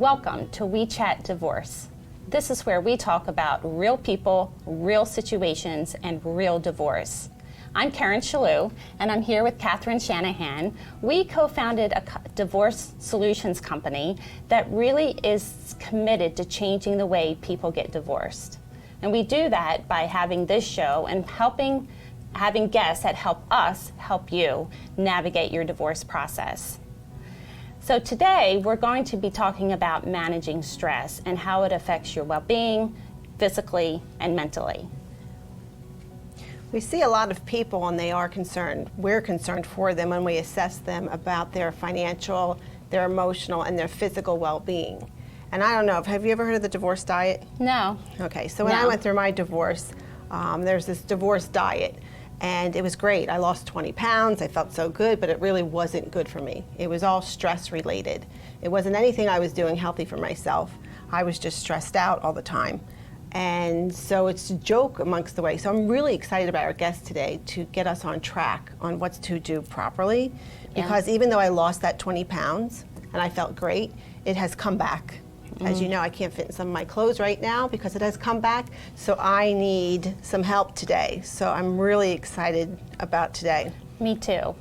Welcome to We Chat Divorce. This is where we talk about real people, real situations, and real divorce. I'm Karen Shalou, and I'm here with Catherine Shanahan. We co-founded a divorce solutions company that really is committed to changing the way people get divorced. And we do that by having this show and having guests that help us help you navigate your divorce process. So today we're going to be talking about managing stress and how it affects your well-being, physically and mentally. We see a lot of people and they are concerned. We're concerned for them when we assess them about their financial, their emotional, and their physical well-being. And I don't know, have you ever heard of the divorce diet? No. Okay, so when I went through my divorce, there's this divorce diet. And it was great. I lost 20 pounds. I felt so good, but it really wasn't good for me. It was all stress related. It wasn't anything I was doing healthy for myself. I was just stressed out all the time. And so it's a joke amongst the way. So I'm really excited about our guest today to get us on track on what to do properly. Because even though I lost that 20 pounds and I felt great, it has come back. As you know, I can't fit in some of my clothes right now because it has come back. So I need some help today. So I'm really excited about today. Me too.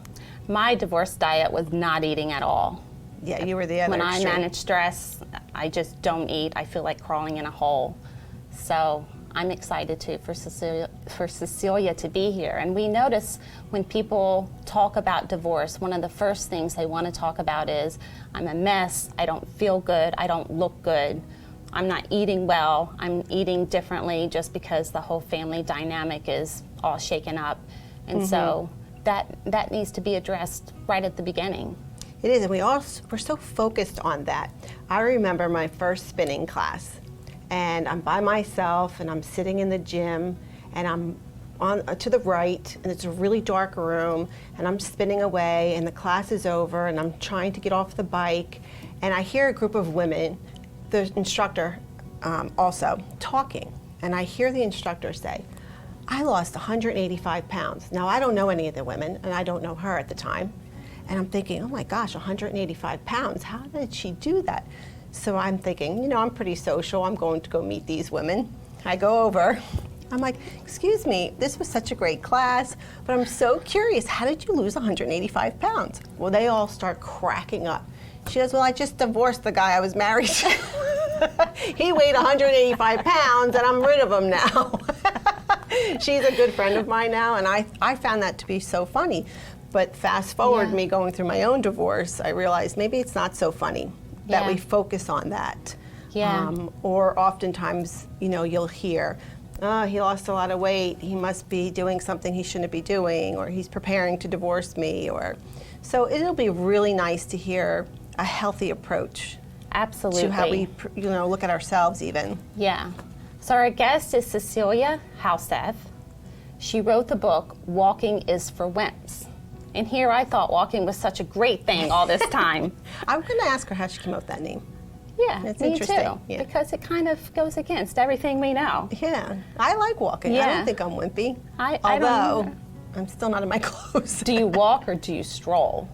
My divorce diet was not eating at all. Yeah, you were the other When extreme. I manage stress, I just don't eat. I feel like crawling in a hole. So I'm excited for Cecilia to be here. And we notice when people talk about divorce, one of the first things they want to talk about is, I'm a mess, I don't feel good, I don't look good, I'm not eating well, I'm eating differently just because the whole family dynamic is all shaken up. And so that needs to be addressed right at the beginning. It is, and we're so focused on that. I remember my first spinning class. And I'm by myself, and I'm sitting in the gym, and I'm on to the right, and it's a really dark room, and I'm spinning away, and the class is over, and I'm trying to get off the bike, and I hear a group of women, the instructor also, talking, and I hear the instructor say, I lost 185 pounds. Now, I don't know any of the women, and I don't know her at the time, and I'm thinking, oh my gosh, 185 pounds, how did she do that? So I'm thinking, you know, I'm pretty social. I'm going to go meet these women. I go over. I'm like, excuse me, this was such a great class, but I'm so curious, how did you lose 185 pounds? Well, they all start cracking up. She goes, well, I just divorced the guy I was married to. He weighed 185 pounds, and I'm rid of him now. She's a good friend of mine now, and I found that to be so funny. But fast forward me going through my own divorce, I realized maybe it's not so funny. That we focus on that. Or oftentimes, you know, you'll hear, oh, he lost a lot of weight, he must be doing something he shouldn't be doing, or he's preparing to divorce me, so it'll be really nice to hear a healthy approach. Absolutely. To how we, you know, look at ourselves even. Yeah. So our guest is Cecilia Halseth. She wrote the book, Walking is for Wimps. And here I thought walking was such a great thing all this time. I'm going to ask her how she came up with that name. Yeah, It's me interesting. too. Yeah. Because it kind of goes against everything we know. Yeah, I like walking. I don't think I'm wimpy. Although, I'm still not in my clothes. Do you walk or do you stroll?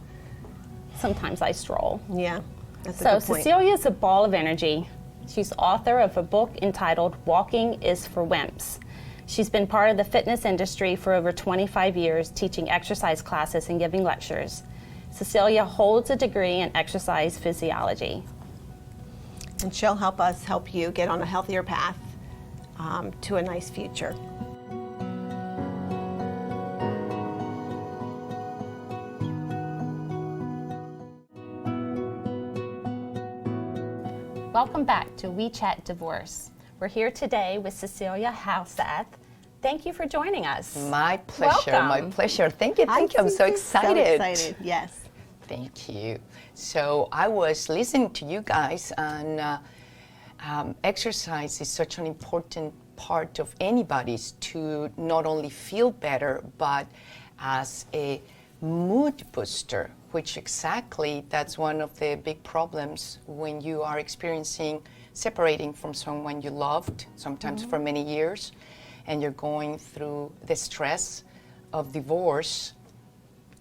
Sometimes I stroll. Yeah, that's a So good point. Cecilia's a ball of energy. She's author of a book entitled Walking is for Wimps. She's been part of the fitness industry for over 25 years, teaching exercise classes and giving lectures. Cecilia holds a degree in exercise physiology. And she'll help us help you get on a healthier path to a nice future. Welcome back to We Chat Divorce. We're here today with Cecilia Halseth. Thank you for joining us. My pleasure, Welcome. my pleasure. Thank you. I'm so excited. So excited, yes. Thank you. So I was listening to you guys, and exercise is such an important part of anybody's to not only feel better, but as a mood booster, which exactly that's one of the big problems when you are experiencing separating from someone you loved, sometimes for many years, and you're going through the stress of divorce.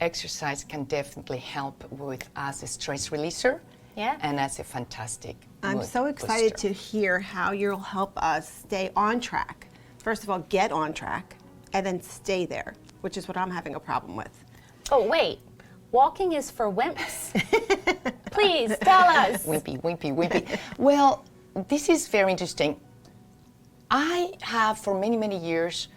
Exercise can definitely help with as a stress releaser Yeah. And that's a fantastic I'm mood so excited booster. to hear how you'll help us stay on track. First of all, get on track, and then stay there, which is what I'm having a problem with. Oh, wait. Walking is for wimps. Please tell us. Wimpy. Well, this is very interesting. I have for many, many years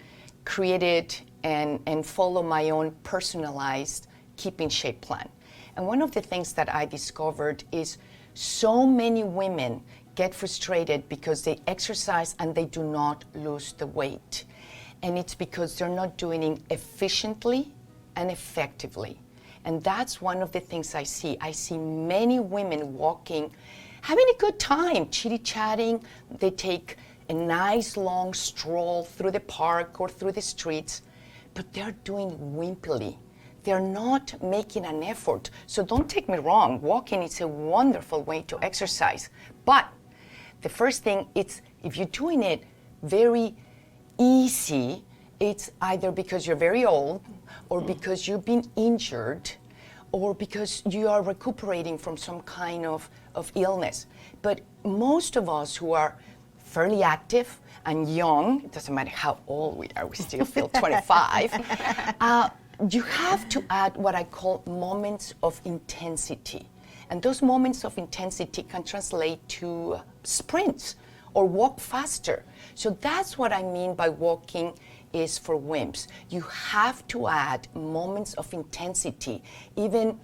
created and follow my own personalized keep in shape plan. And one of the things that I discovered is so many women get frustrated because they exercise and they do not lose the weight. And it's because they're not doing it efficiently and effectively. And that's one of the things I see. I see many women walking, having a good time, chitty-chatting. They take a nice long stroll through the park or through the streets, but they're doing wimpily. They're not making an effort. So don't take me wrong, walking is a wonderful way to exercise. But the first thing, it's if you're doing it very easy, it's either because you're very old or because you've been injured or because you are recuperating from some kind of illness. But most of us who are fairly active and young, it doesn't matter how old we are, we still feel 25, you have to add what I call moments of intensity. And those moments of intensity can translate to sprints or walk faster. So that's what I mean by walking is for wimps. You have to add moments of intensity, even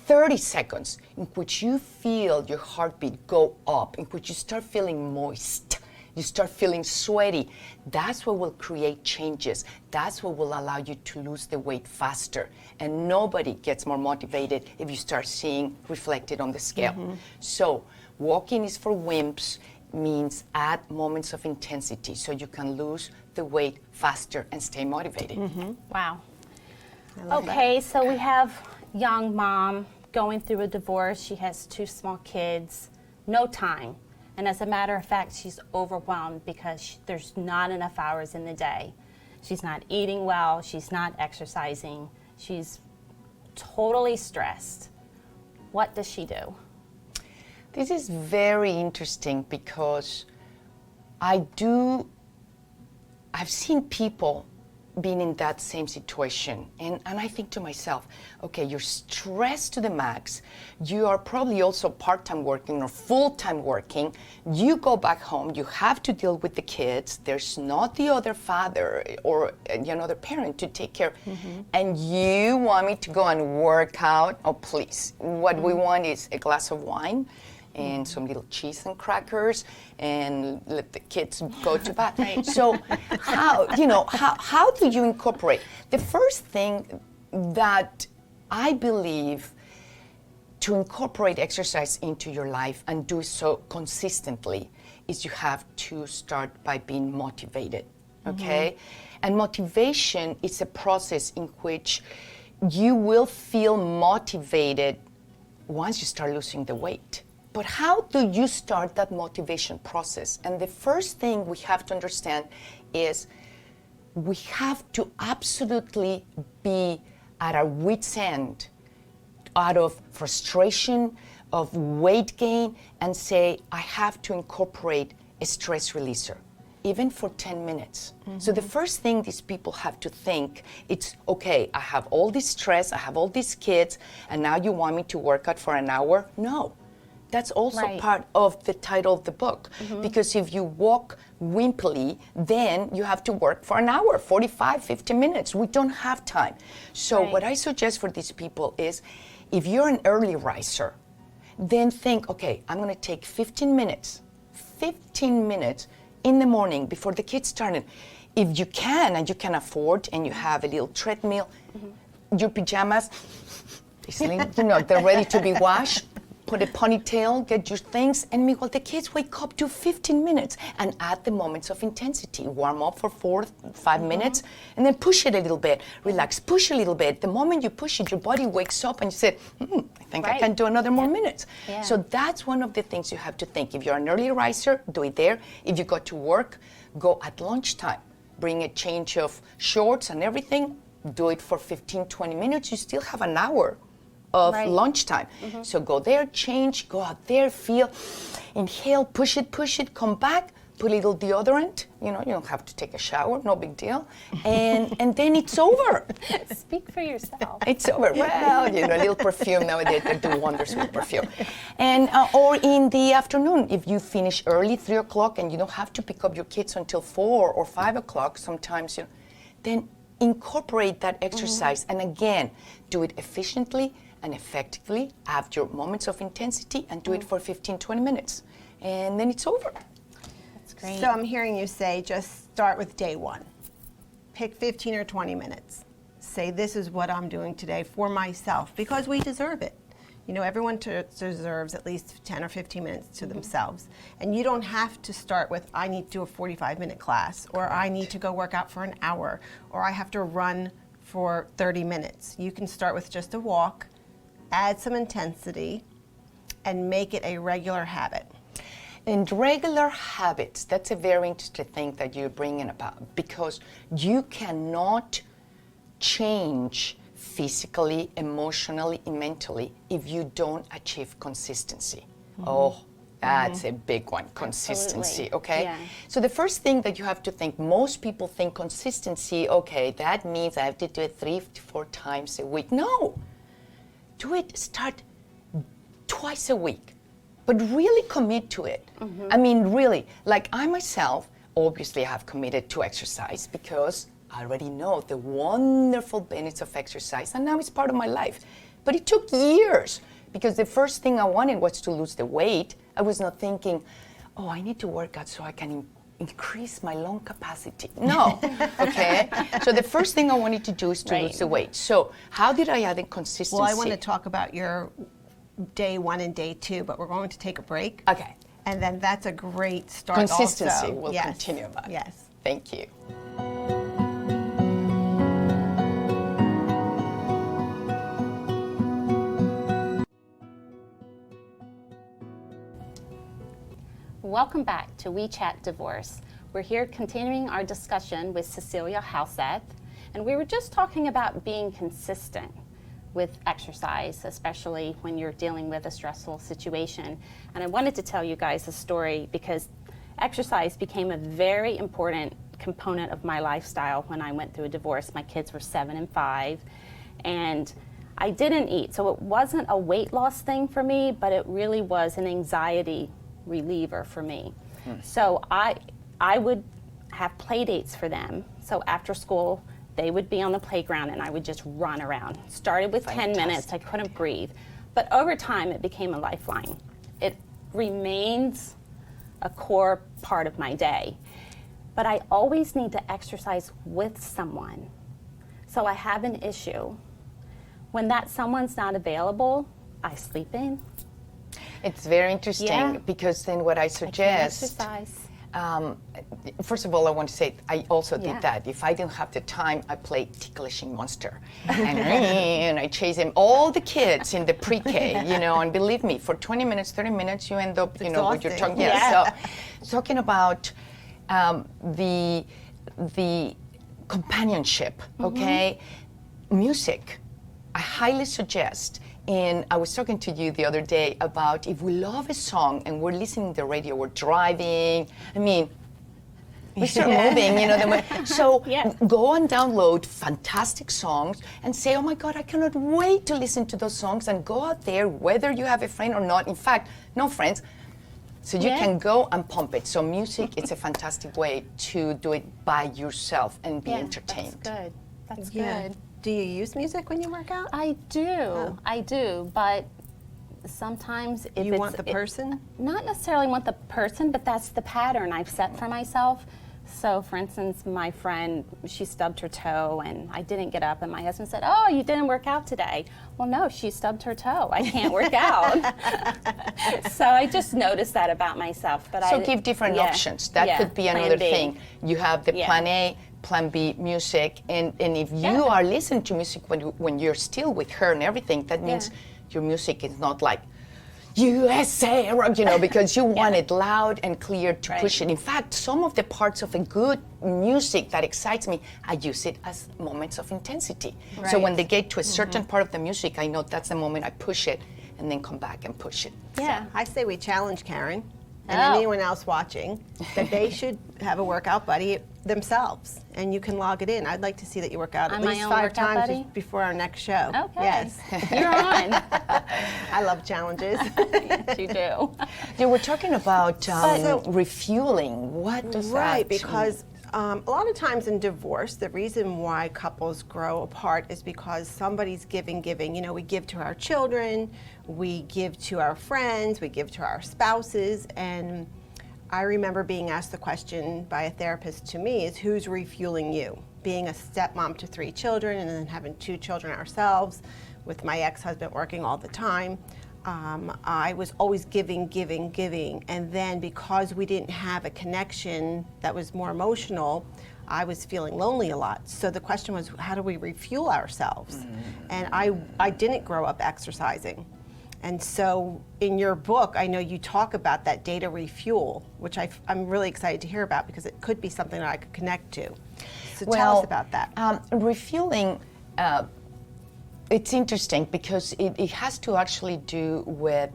30 seconds in which you feel your heartbeat go up, in which you start feeling moist, you start feeling sweaty. That's what will create changes. That's what will allow you to lose the weight faster. And nobody gets more motivated if you start seeing reflected on the scale. So walking is for wimps means add moments of intensity so you can lose the weight faster and stay motivated. Wow. Okay, so we have young mom going through a divorce. She has 2 small kids, no time. And as a matter of fact, she's overwhelmed because there's not enough hours in the day. She's not eating well, she's not exercising, she's totally stressed. What does she do? This is very interesting because I've seen people being in that same situation. And I think to myself, okay, you're stressed to the max. You are probably also part-time working or full-time working. You go back home, you have to deal with the kids. There's not the other father or another parent to take care. And you want me to go and work out? Oh, please. What we want is a glass of wine and some little cheese and crackers, and let the kids go to bed. Right. So how do you incorporate? The first thing that I believe to incorporate exercise into your life and do so consistently is you have to start by being motivated, okay? And motivation is a process in which you will feel motivated once you start losing the weight. But how do you start that motivation process? And the first thing we have to understand is we have to absolutely be at our wits' end out of frustration, of weight gain, and say, I have to incorporate a stress releaser, even for 10 minutes. So the first thing these people have to think, it's, okay, I have all this stress, I have all these kids, and now you want me to work out for an hour? No. That's also Right. part of the title of the book. Because if you walk wimpily, then you have to work for an hour, 45, 50 minutes. We don't have time. So Right. what I suggest for these people is, if you're an early riser, then think, okay, I'm gonna take 15 minutes in the morning before the kids start. If you can, and you can afford, and you have a little treadmill, your pajamas, they're ready to be washed. Put a ponytail, get your things, and meanwhile the kids wake up to 15 minutes and add the moments of intensity. Warm up for 4-5 minutes, and then push it a little bit. Relax, push a little bit. The moment you push it, your body wakes up and you say, I think I Right. can do another more minutes. Yeah. So that's one of the things you have to think. If you're an early riser, do it there. If you go to work, go at lunchtime. Bring a change of shorts and everything. Do it for 15, 20 minutes. You still have an hour of Right. lunchtime. So go there, change, go out there, feel, inhale, push it, come back, put a little deodorant. You don't have to take a shower, no big deal. And then it's over. Speak for yourself. It's over. Well, a little perfume nowadays, they do wonders with perfume. And or in the afternoon, if you finish early, 3 o'clock, and you don't have to pick up your kids until 4 or 5 o'clock sometimes, then incorporate that exercise. And again, do it efficiently and effectively. Have your moments of intensity and do it for 15, 20 minutes. And then it's over. That's great. So I'm hearing you say just start with day one. Pick 15 or 20 minutes. Say this is what I'm doing today for myself because we deserve it. Everyone deserves at least 10 or 15 minutes to themselves. And you don't have to start with, I need to do a 45-minute class, or I need to go work out for an hour, or I have to run for 30 minutes. You can start with just a walk, add some intensity, and make it a regular habit. And regular habits, that's a very interesting thing that you're bringing about, because you cannot change physically, emotionally, and mentally if you don't achieve consistency. Oh, that's a big one, consistency, Absolutely. okay? Yeah. So the first thing that you have to think, most people think consistency, okay, that means I have to do it 3 to 4 times a week. No, start twice a week, but really commit to it. I mean, really, like I myself, obviously I have committed to exercise because I already know the wonderful benefits of exercise, and now it's part of my life. But it took years, because the first thing I wanted was to lose the weight. I was not thinking, oh, I need to work out so I can increase my lung capacity. No, okay? So the first thing I wanted to do is to lose the weight. So how did I add in consistency? Well, I want to talk about your day 1 and day 2, but we're going to take a break. Okay. And then that's a great start. Consistency, also. we'll continue about it. Yes. Thank you. Welcome back to We Chat Divorce. We're here continuing our discussion with Cecilia Halseth, and we were just talking about being consistent with exercise, especially when you're dealing with a stressful situation. And I wanted to tell you guys a story because exercise became a very important component of my lifestyle when I went through a divorce. My kids were 7 and 5, and I didn't eat. So it wasn't a weight loss thing for me, but it really was an anxiety reliever for me. So I would have play dates for them. So after school, they would be on the playground and I would just run around. Started with 10 minutes, I couldn't breathe. But over time, it became a lifeline. It remains a core part of my day. But I always need to exercise with someone. So I have an issue. When that someone's not available, I sleep in. It's very interesting because then what I suggest, Exercise. first of all, I want to say I also Yeah. did that. If I didn't have the time, I played Ticklishing Monster, and I chase them, all the kids in the pre-K, and believe me, for 20 minutes, 30 minutes, you end up, with your exhausting. tongue. Yeah. So talking about the companionship, okay, music, I highly suggest. And I was talking to you the other day about if we love a song and we're listening to the radio, we're driving, we start moving, So go and download fantastic songs and say, oh my God, I cannot wait to listen to those songs, and go out there, whether you have a friend or not. In fact, no friends. So you can go and pump it. So music, it's a fantastic way to do it by yourself and be entertained. That's good. That's Yeah. good. Do you use music when you work out? I do, but sometimes if You it's, want the person? Not necessarily want the person, but that's the pattern I've set for myself. So for instance, my friend, she stubbed her toe and I didn't get up, and my husband said, oh, you didn't work out today. Well, no, she stubbed her toe. I can't work out. So I just noticed that about myself. But So give different options. That could be Plan another B. thing. You have the plan A, plan B music, and if you are listening to music when you're still with her and everything, that means your music is not like USA, you know, because you want it loud and clear to push it. In fact, some of the parts of a good music that excites me, I use it as moments of intensity. So when they get to a certain part of the music, I know that's the moment I push it and then come back and push it. Yeah, I say we challenge Karen and anyone else watching that they should have a workout buddy themselves, and you can log it in. I'd like to see that you work out at I'm my least own 5 workout times buddy? before our next show. Okay. Yes. You're on. I love challenges. Yes, you do. Yeah, we're talking about refueling. What does that Right, mean? because a lot of times in divorce, the reason why couples grow apart is because somebody's giving. You know, we give to our children, we give to our friends, we give to our spouses, and I remember being asked the question by a therapist to me is, who's refueling you? Being a stepmom to 3 children and then having 2 children ourselves, with my ex-husband working all the time, I was always giving, and then because we didn't have a connection that was more emotional, I was feeling lonely a lot. So the question was, how do we refuel ourselves? And I didn't grow up exercising. And so in your book, I know you talk about that data refuel, which I'm really excited to hear about because it could be something that I could connect to. So tell us about that. Refueling, it's interesting because it has to actually do with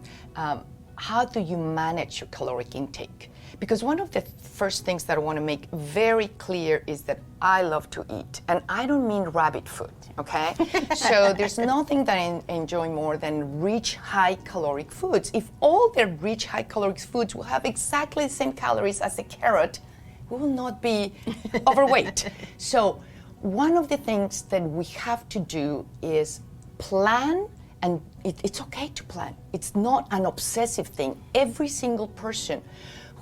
how do you manage your caloric intake. Because one of the first things that I want to make very clear is that I love to eat. And I don't mean rabbit food, okay? So there's nothing that I enjoy more than rich, high caloric foods. If all the rich, high caloric foods will have exactly the same calories as a carrot, we will not be overweight. So one of the things that we have to do is plan, and it's okay to plan. It's not an obsessive thing. Every single person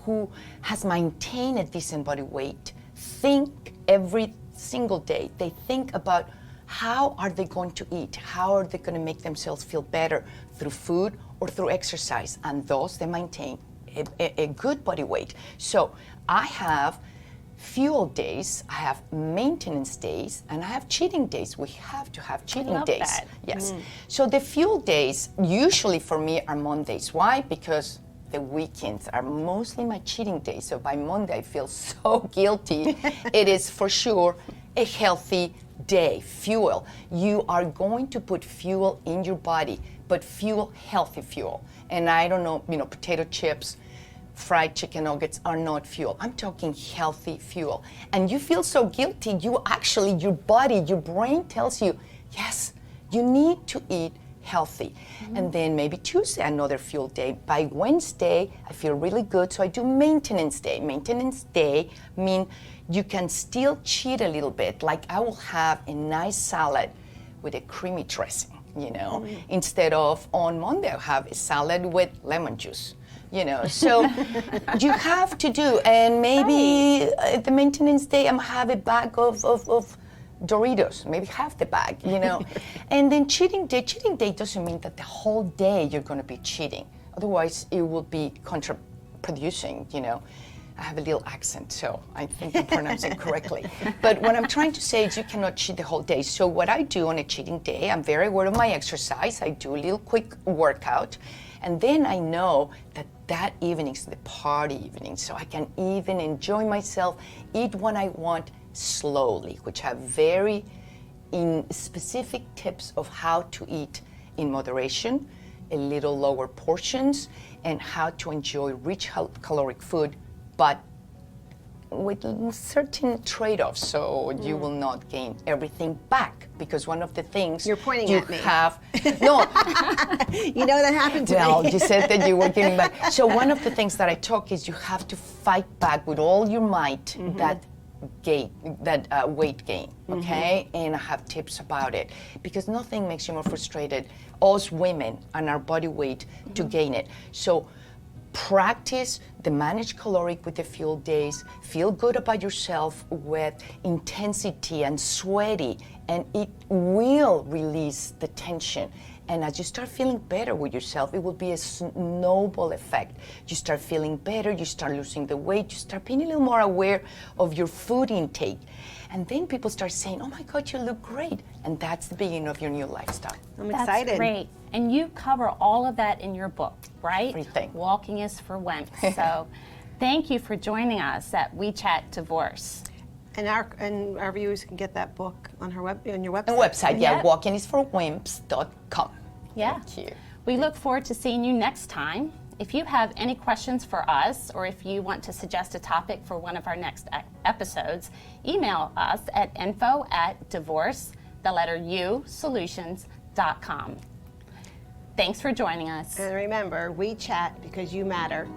who has maintained a decent body weight think every single day, they think about how are they going to eat, how are they going to make themselves feel better through food or through exercise, and thus they maintain a good body weight. So I have fuel days, I have maintenance days, and I have cheating days. We have to have cheating days. That. Yes. So the fuel days usually for me are Mondays. Why? Because the weekends are mostly my cheating days. So by Monday I feel so guilty. It is for sure a healthy day. Fuel. You are going to put fuel in your body, but fuel, healthy fuel. And I don't know, potato chips, fried chicken nuggets are not fuel. I'm talking healthy fuel. And you feel so guilty, your body, your brain tells you, yes, you need to eat healthy. And then maybe Tuesday, another fuel day. By Wednesday, I feel really good, so I do maintenance day. Maintenance day means you can still cheat a little bit. Like I will have a nice salad with a creamy dressing, instead of on Monday, I'll have a salad with lemon juice. So you have to do, and maybe the maintenance day, I'm have a bag of Doritos, maybe half the bag, And then cheating day doesn't mean that the whole day you're going to be cheating. Otherwise, it will be contraproducing, I have a little accent, so I think I'm pronouncing correctly. But what I'm trying to say is you cannot cheat the whole day. So what I do on a cheating day, I'm very aware of my exercise. I do a little quick workout. And then I know that evening is the party evening. So I can even enjoy myself, eat when I want slowly, which have very specific tips of how to eat in moderation, a little lower portions, and how to enjoy rich caloric food, but with certain trade-offs, so you will not gain everything back. Because one of the things you're pointing you at me. have, no, that happened to me. well, you said that you were giving back. So one of the things that I talk is you have to fight back with all your might that weight gain, okay? And I have tips about it because nothing makes you more frustrated, us women and our body weight, to gain it. So practice the managed caloric with the fuel days. Feel good about yourself with intensity and sweaty, and it will release the tension. And as you start feeling better with yourself, it will be a snowball effect. You start feeling better, you start losing the weight, you start being a little more aware of your food intake. And then people start saying, oh my God, you look great. And that's the beginning of your new lifestyle. I'm That's excited. great. And you cover all of that in your book, right? Everything. Walking is for Wimps. So thank you for joining us at We Chat Divorce. And our viewers can get that book on your website. The website, yeah, Yep. walkingisforwimps.com. Yeah. Thank you. We look forward to seeing you next time. If you have any questions for us, or if you want to suggest a topic for one of our next episodes, email us at info@divorce, solutions.com. Thanks for joining us. And remember, we chat because you matter.